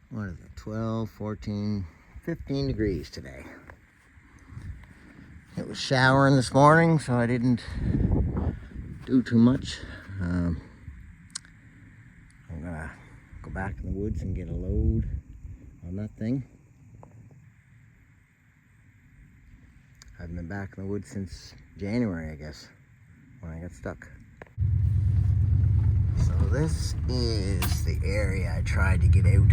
what is it, 12, 14, 15 degrees today. It was showering this morning, so I didn't do too much. I'm gonna go back in the woods and get a load on that thing. I haven't been back in the woods since January, I guess, when I got stuck. So this is the area I tried to get out.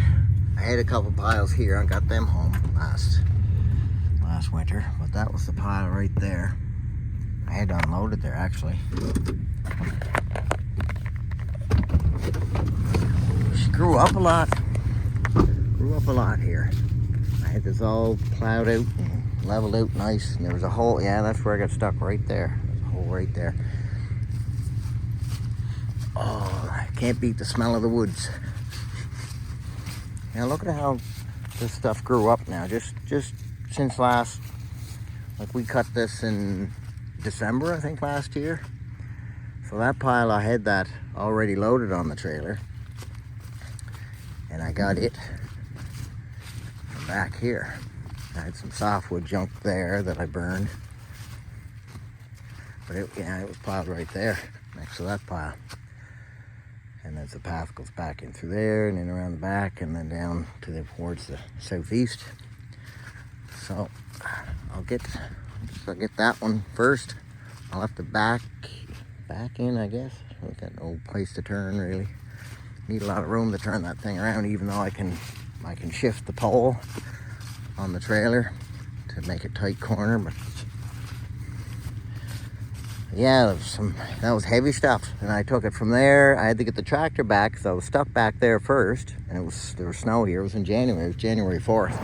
I had a couple piles here. I got them home last winter, but that was the pile right there. I had to unload it there actually. She grew up a lot. Grew up a lot here. I had this all plowed out and leveled out nice, and there was a hole. Yeah, that's where I got stuck, right there. There's a hole right there. Oh, I can't beat the smell of the woods. Now look at how this stuff grew up now. Just since last, like we cut this in December, I think, last year. So that pile, I had that already loaded on the trailer. And I got it from back here. I had some softwood junk there that I burned. But it was piled right there next to that pile. And there's a path goes back in through there and then around the back and then down towards the southeast. So I'll get that one first. I'll have to back in, I guess. We've got no place to turn really. Need a lot of room to turn that thing around, even though I can shift the pole on the trailer to make a tight corner, but yeah, that was heavy stuff, and I took it from there. I had to get the tractor back because I was stuck back there first, and there was snow here. It was in January. It was January 4th.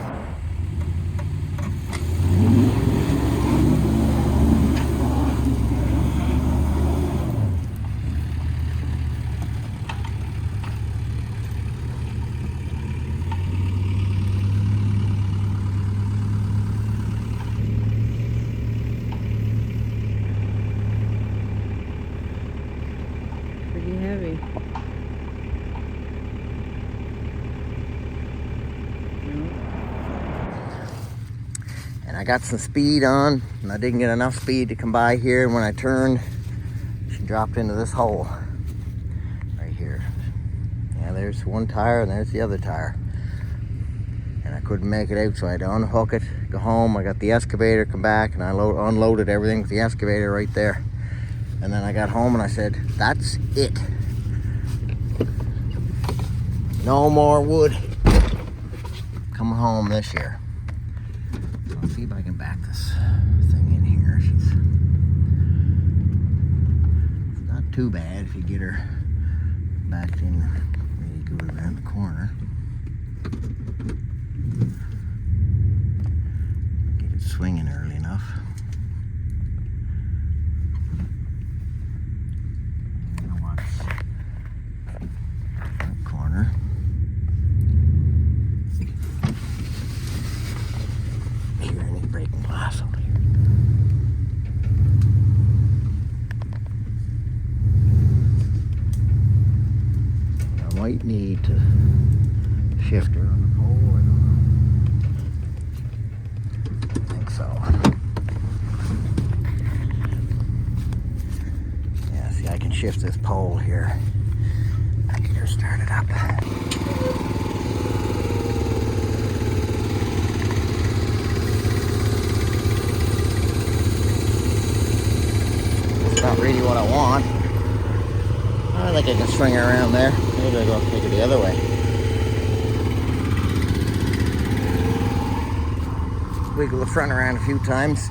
Pretty heavy. And I got some speed on, and I didn't get enough speed to come by here. And when I turned, she dropped into this hole right here. Yeah, there's one tire, and there's the other tire. And I couldn't make it out, so I had to unhook it, go home. I got the excavator, come back, and I unloaded everything with the excavator right there. And then I got home and I said, that's it. No more wood coming home this year. So I'll see if I can back this thing in here. It's not too bad if you get her backed in really good around the corner. Get it swinging early enough. Might need to shift her on the pole, I don't know. I think so. Yeah, see, I can shift this pole here. I get her started up. It's not really what I want. I think I can swing her around there. Maybe I'll go take it the other way. Wiggle the front around a few times.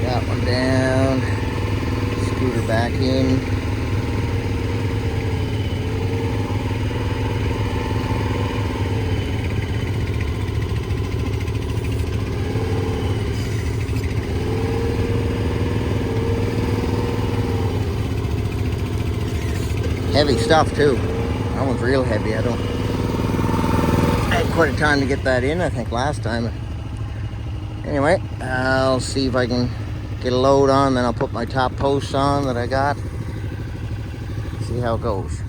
That one down. Scoot her back in. Heavy stuff too. That one's real heavy. I quite a time to get that in, I think, last time. Anyway, I'll see if I can get a load on, then I'll put my top posts on that I got. See how it goes.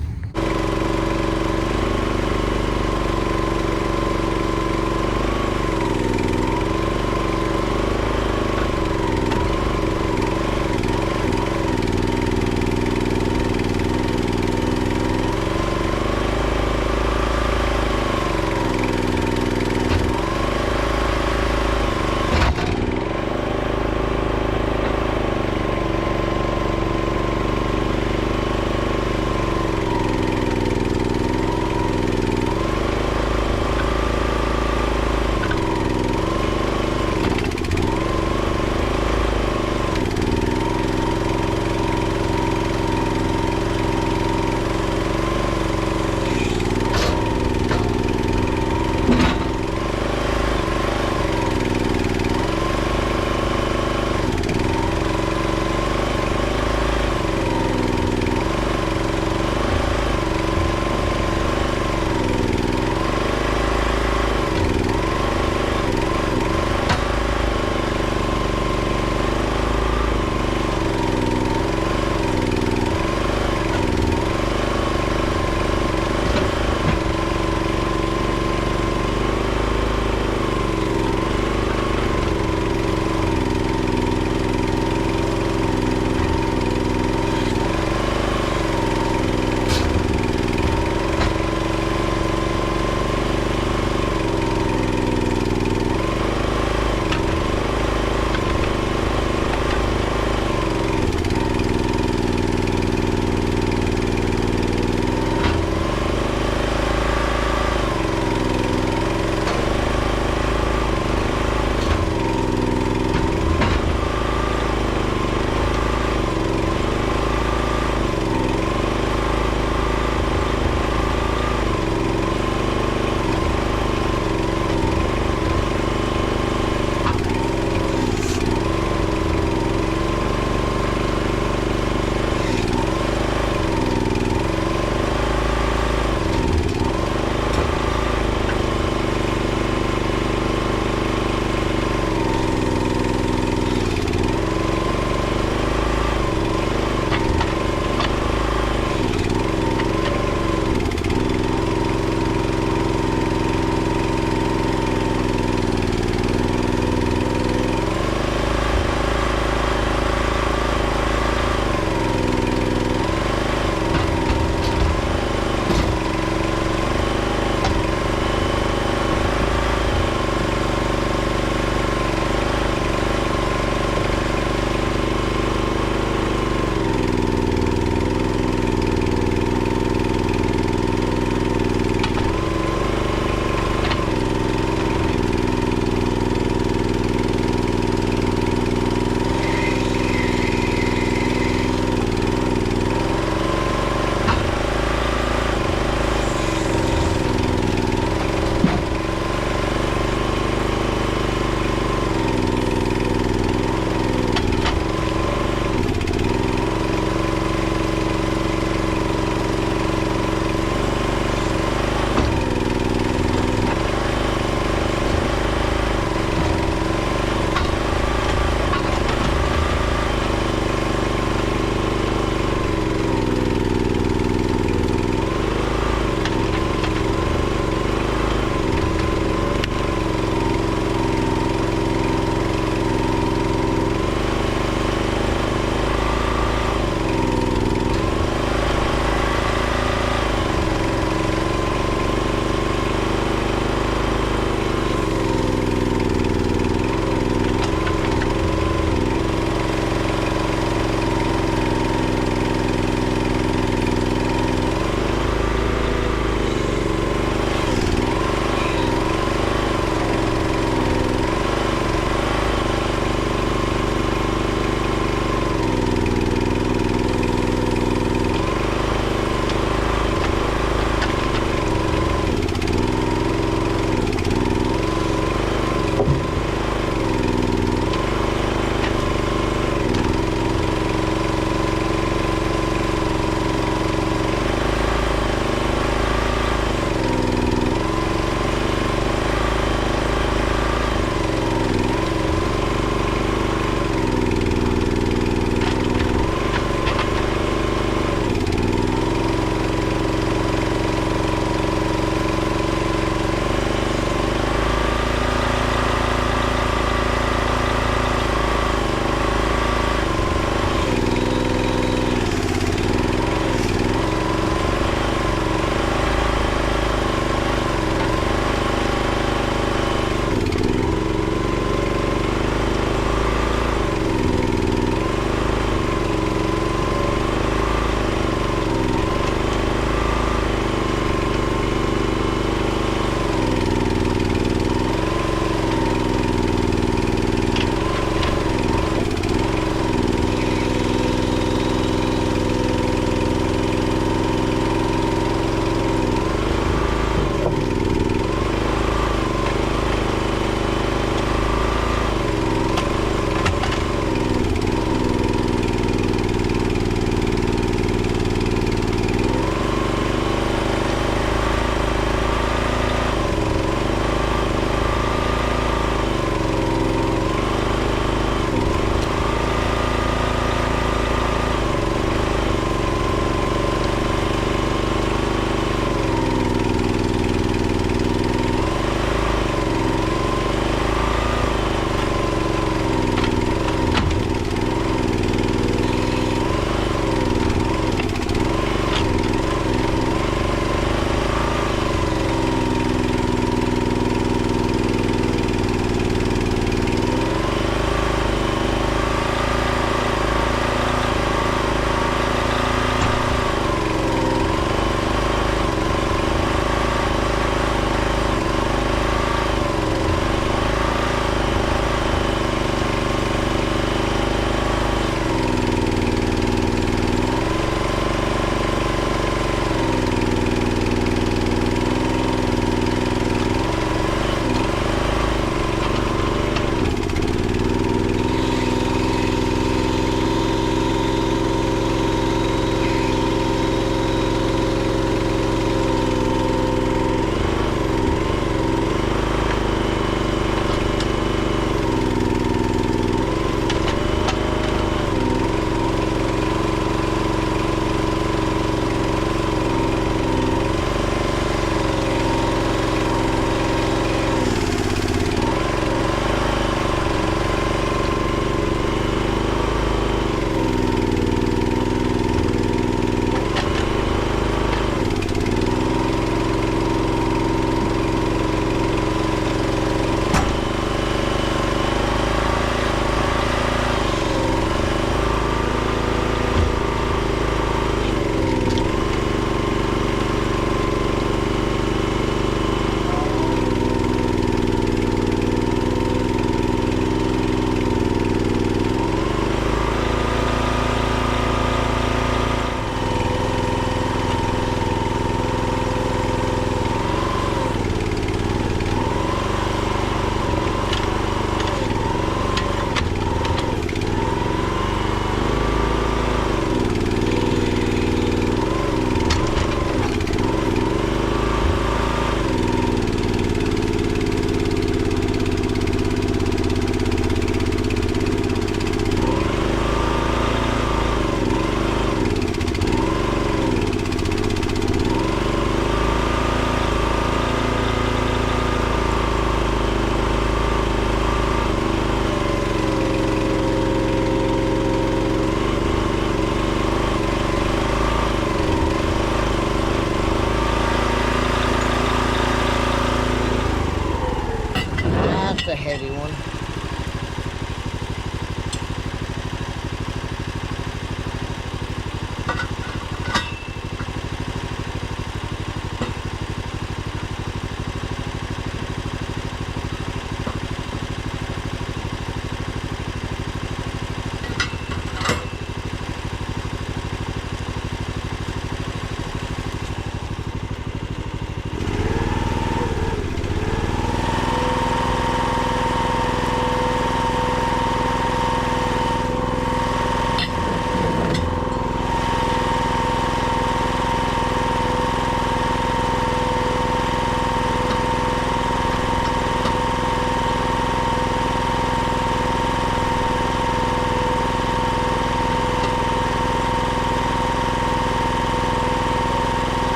heavy one.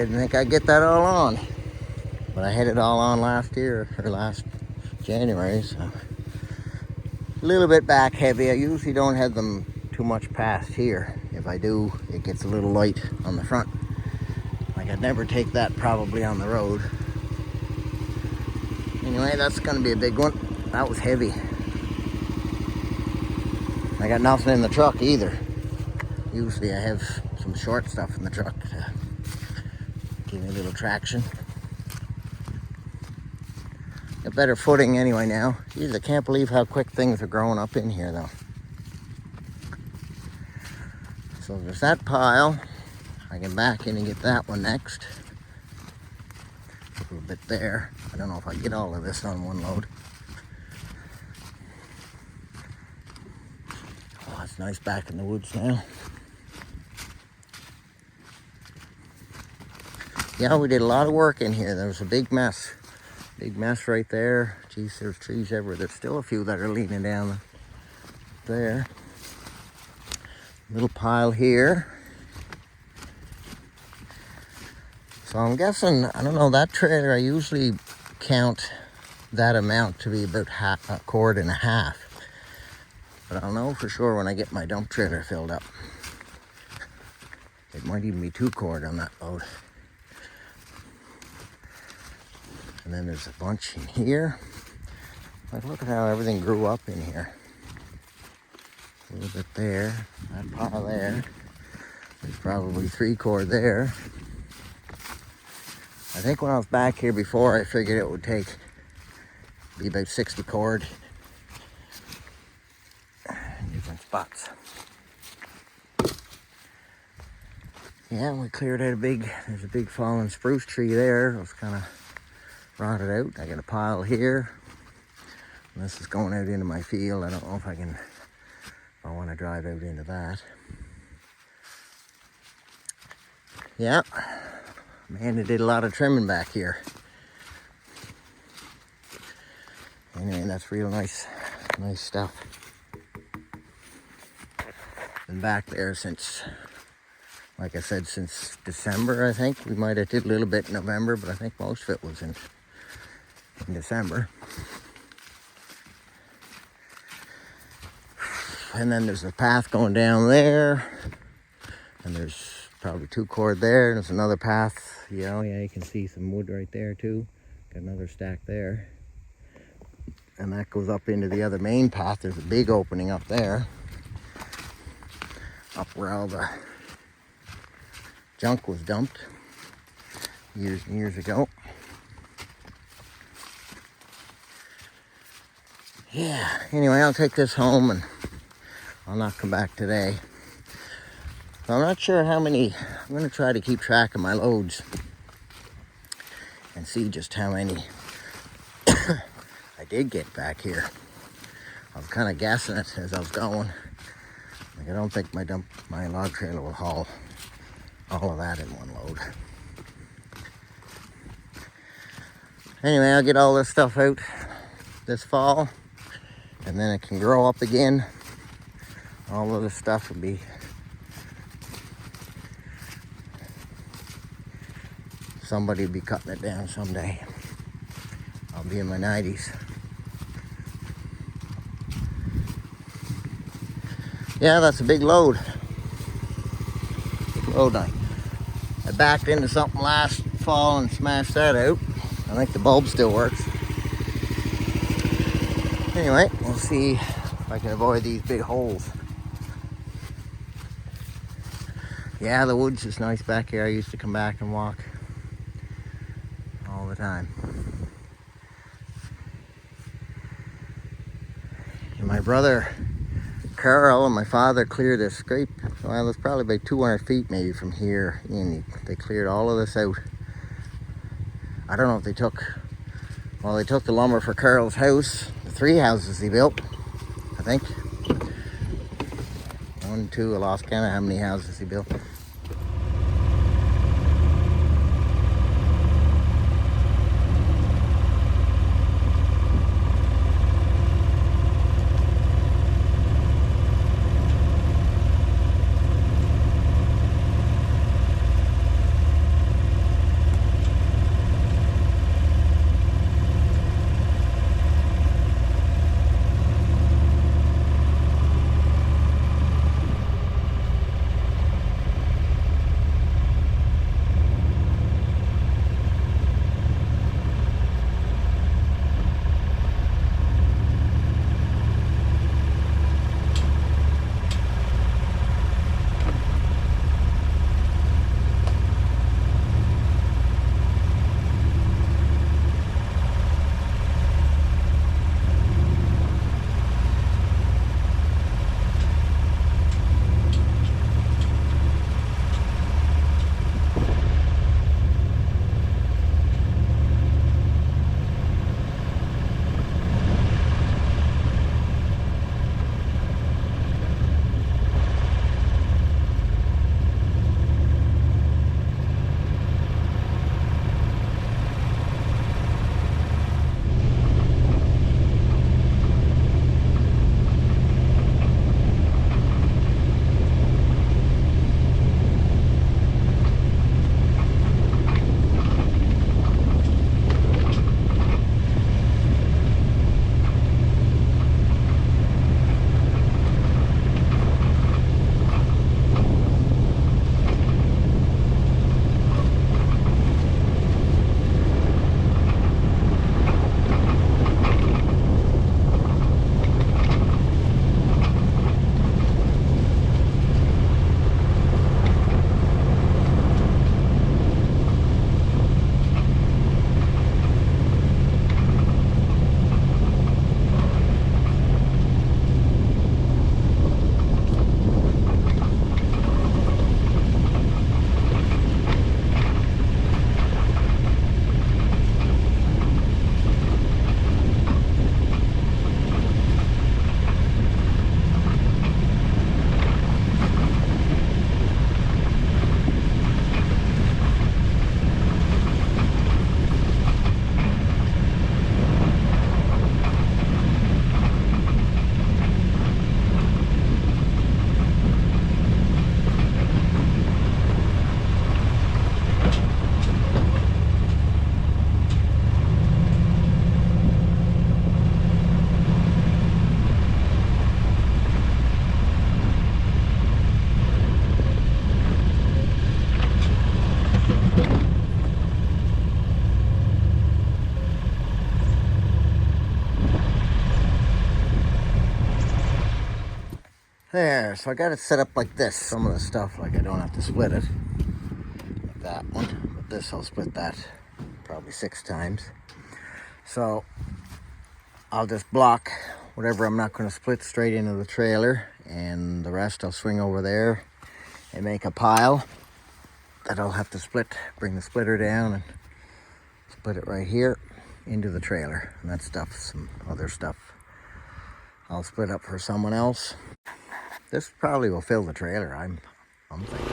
didn't think I'd get that all on, but I had it all on last year, or last January, so a little bit back heavy. I usually don't have them too much past here. If I do, it gets a little light on the front. Like, I'd never take that probably on the road. Anyway, that's gonna be a big one. That was heavy. I got nothing in the truck either. Usually I have some short stuff in the truck to give me a little traction. Got better footing anyway now. Jeez, I can't believe how quick things are growing up in here though. So there's that pile. I can back in and get that one next. A little bit there. I don't know if I get all of this on one load. Oh, it's nice back in the woods now. Yeah, we did a lot of work in here. There was a big mess. Big mess right there. Geez, there's trees everywhere. There's still a few that are leaning down there. Little pile here. So I'm guessing, I don't know, that trailer, I usually count that amount to be about a cord and a half. But I'll know for sure when I get my dump trailer filled up. It might even be 2 cord on that load. And then there's a bunch in here. Like, look at how everything grew up in here. A little bit there, that pile there. There's probably 3 cord there. I think when I was back here before, I figured it would be about 60 cord in different spots. Yeah, we cleared out there's a big fallen spruce tree there. It was kind of rotted out. I got a pile here. And this is going out into my field. I don't know if I want to drive out into that. Yeah. Man, they did a lot of trimming back here. Anyway, that's real nice stuff. Been back there since, like I said, since December, I think. We might have did a little bit in November, but I think most of it was in December. And then there's a path going down there, and there's probably 2 cord there. There's another path. Yeah, you can see some wood right there too. Got another stack there. And that goes up into the other main path. There's a big opening up there. Up where all the junk was dumped years and years ago. Yeah, anyway, I'll take this home and I'll not come back today. So I'm not sure how many. I'm going to try to keep track of my loads and see just how many I did get back here. I was kind of guessing it as I was going. Like, I don't think my log trailer will haul all of that in one load. Anyway, I'll get all this stuff out this fall, and then it can grow up again. All of this stuff will be somebody will be cutting it down someday. I'll be in my 90s. Yeah, that's a big load. Big load. I backed into something last fall and smashed that out. I think the bulb still works. Anyway, we'll see if I can avoid these big holes. Yeah, the woods is nice back here. I used to come back and walk all the time. And my brother Carl and my father cleared this scrape. Well, it's probably about 200 feet maybe from here in. They cleared all of this out. I don't know if they took the lumber for Carl's house, the 3 houses he built, I think. 1, 2, I lost count of how many houses he built. There, so I got it set up like this. Some of the stuff, like I don't have to split it. Like that one. But this, I'll split that probably 6 times. So I'll just block whatever I'm not going to split straight into the trailer. And the rest I'll swing over there and make a pile that I'll have to split. Bring the splitter down and split it right here into the trailer. And that stuff, some other stuff I'll split up for someone else. This probably will fill the trailer, I'm thinking.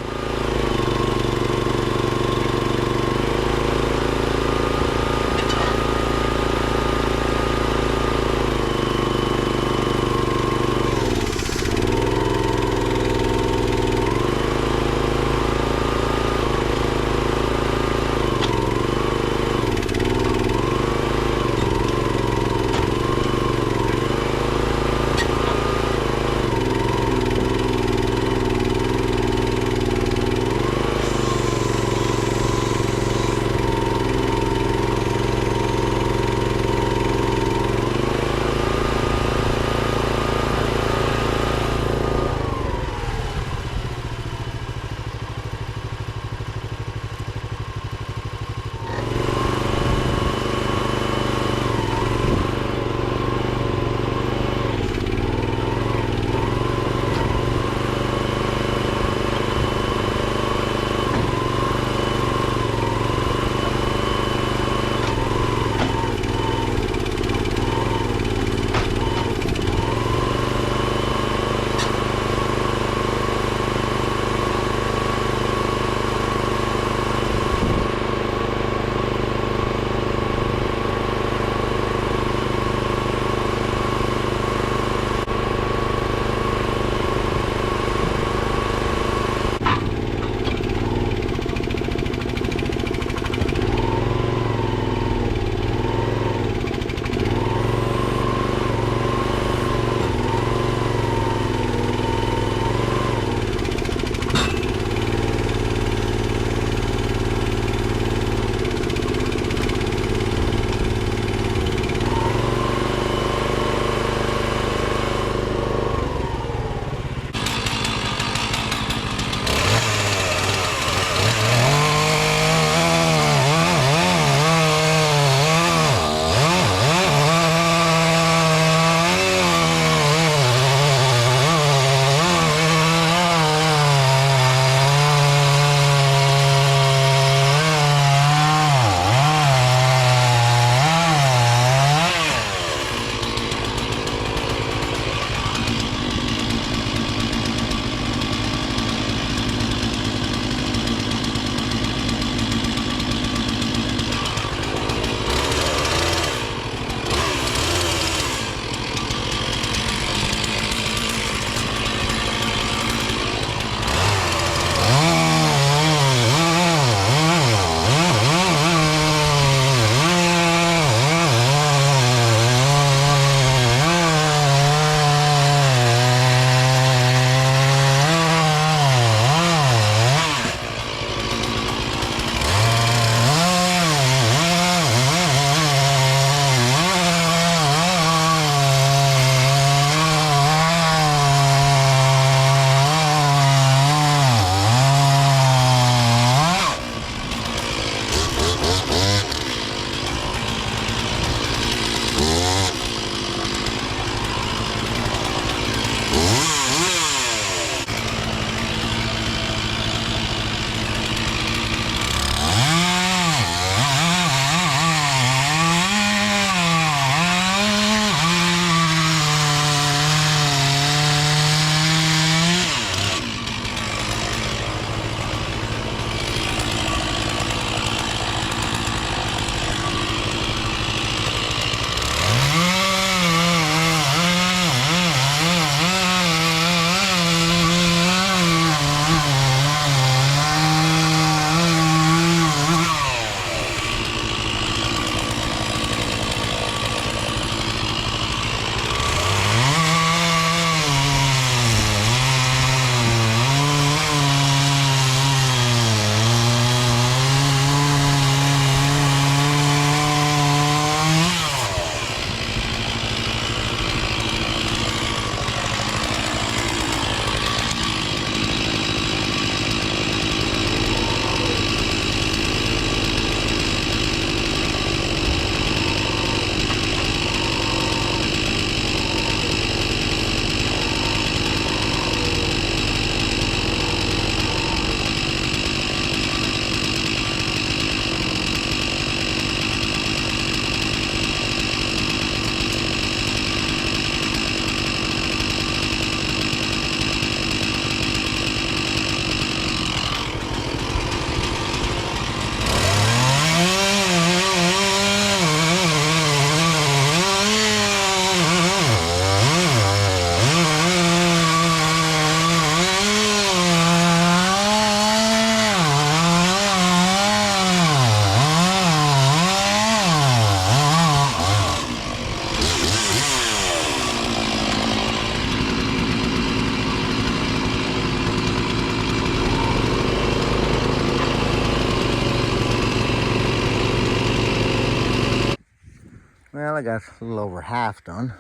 I got a little over half done.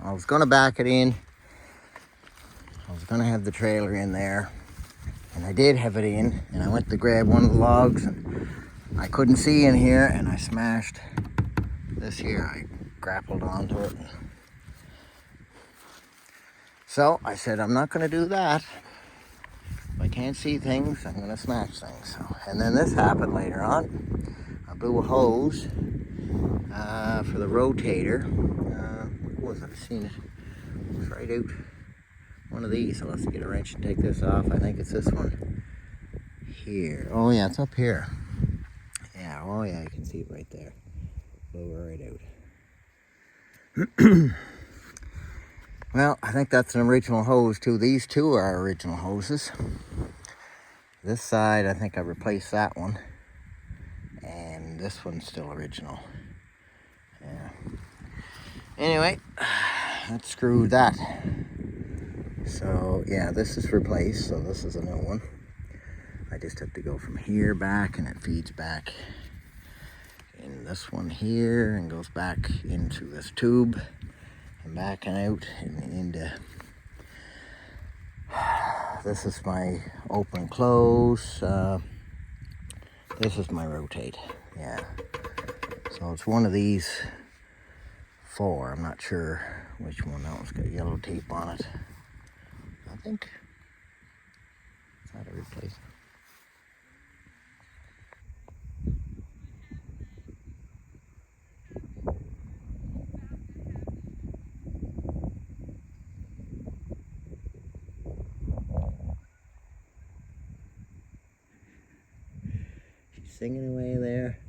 I was going to back it in. I was going to have the trailer in there. And I did have it in. And I went to grab one of the logs. And I couldn't see in here. And I smashed this here. I grappled onto it. So I said, I'm not going to do that. If I can't see things, I'm going to smash things. So, and then this happened later on. I blew a hose for the rotator. What was it? I've seen it. It's right out. One of these. I'll have to get a wrench and take this off. I think it's this one here. Oh yeah, it's up here. Yeah, oh yeah, you can see it right there. Blew it right out. Well, I think that's an original hose too. These two are original hoses. This side, I think I replaced that one. And this one's still original. Yeah. Anyway, let's screw that. So yeah, this is replaced, so this is a new one. I just have to go from here back, and it feeds back in this one here and goes back into this tube and back and out and into. This is my open close. This is my rotate. Yeah. So it's one of these four. I'm not sure which one. That one's got yellow tape on it. I think. Is that a replacement? She's singing away there.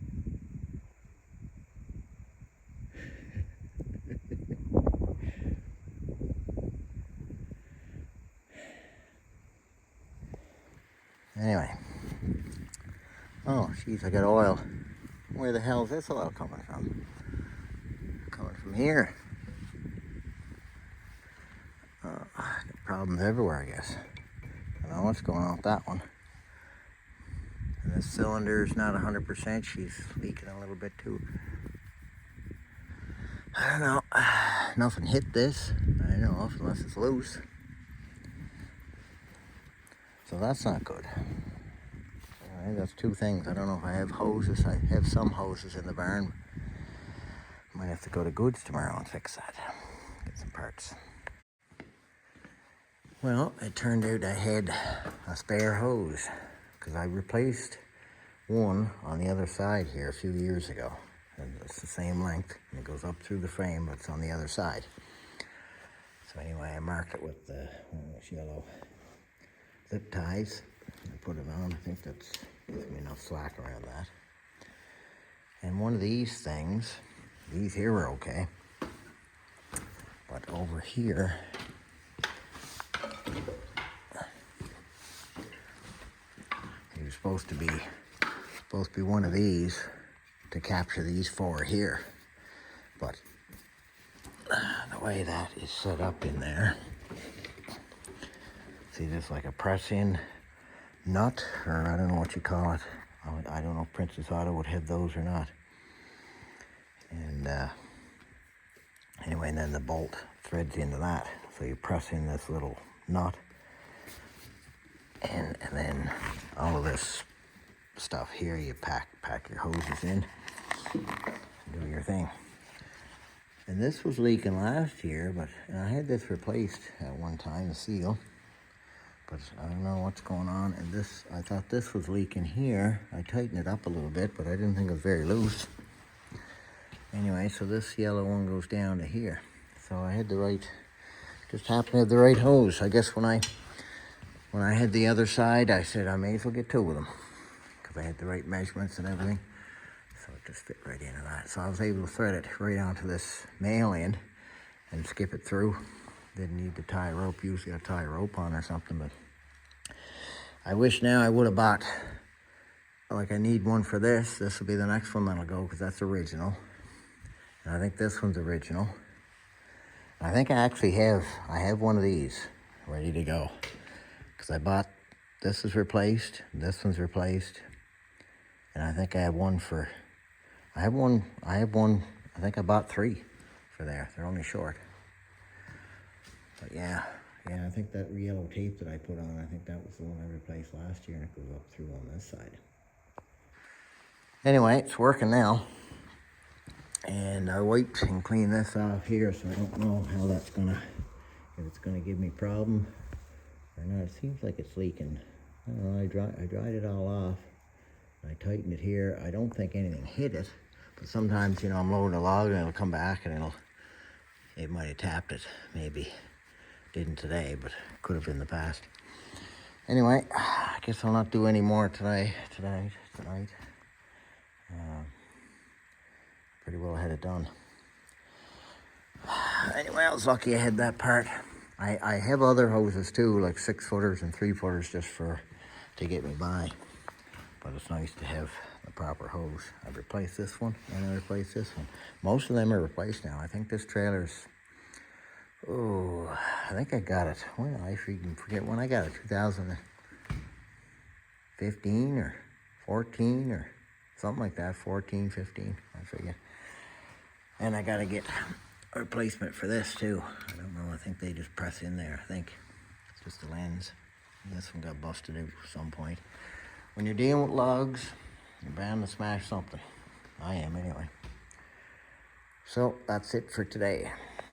Anyway. Oh, jeez, I got oil. Where the hell is this oil coming from? Coming from here. Got problems everywhere, I guess. I don't know what's going on with that one. And this cylinder's not 100%. She's leaking a little bit too. I don't know. Nothing hit this. I know of, unless it's loose. So that's not good. Anyway, that's two things. I don't know if I have hoses. I have some hoses in the barn. Might have to go to Goods tomorrow and fix that. Get some parts. Well, it turned out I had a spare hose because I replaced one on the other side here a few years ago. And it's the same length, and it goes up through the frame, but it's on the other side. So anyway, I marked it with the yellow zip ties. I put it on. I think that's gives me enough slack around that. And one of these things, these here were okay, but over here, you're supposed to be one of these to capture these four here, but the way that is set up in there, see, this like a press-in nut, or I don't know what you call it. I don't know if Princess Auto would have those or not. And anyway, and then the bolt threads into that, so you press in this little nut, and then all of this stuff here, you pack your hoses in and do your thing. And this was leaking last year, but I had this replaced at one time, the seal, but I don't know what's going on. And this, I thought this was leaking here. I tightened it up a little bit, but I didn't think it was very loose. Anyway, so this yellow one goes down to here. So I had the right, just happened to have the right hose. I guess when I had the other side, I said I may as well get two of them, because I had the right measurements and everything. So it just fit right into that. So I was able to thread it right onto this male end and skip it through. Didn't need to tie a rope. Usually I tie a rope on or something, but I wish now I would have bought, like I need one for this. This will be the next one that'll go, because that's original. And I think this one's original. I think I actually have one of these ready to go, because I bought, this is replaced, this one's replaced, and I think I have one for, I have one I think I bought 3 for there. They're only short. But yeah, I think that yellow tape that I put on, I think that was the one I replaced last year, and it goes up through on this side. Anyway, it's working now. And I wiped and cleaned this off here, so I don't know how that's gonna, if it's gonna give me problem or not. It seems like it's leaking. I don't know, I dried it all off. I tightened it here. I don't think anything hit it, but sometimes, you know, I'm loading a log and it'll come back and it might have tapped it, maybe. Didn't today, but could have in the past. Anyway, I guess I'll not do any more tonight. Pretty well had it done. Anyway, I was lucky I had that part. I have other hoses too, like 6-footers and 3-footers just to get me by. But it's nice to have the proper hose. I've replaced this one and I replaced this one. Most of them are replaced now. I think this trailer's, I think I got it. Well, I freaking forget when I got it. 2015 or 14 or something like that. 14, 15, I forget. And I gotta get a replacement for this too. I don't know, I think they just press in there. I think it's just the lens. And this one got busted out at some point. When you're dealing with logs, you're bound to smash something. I am anyway. So that's it for today.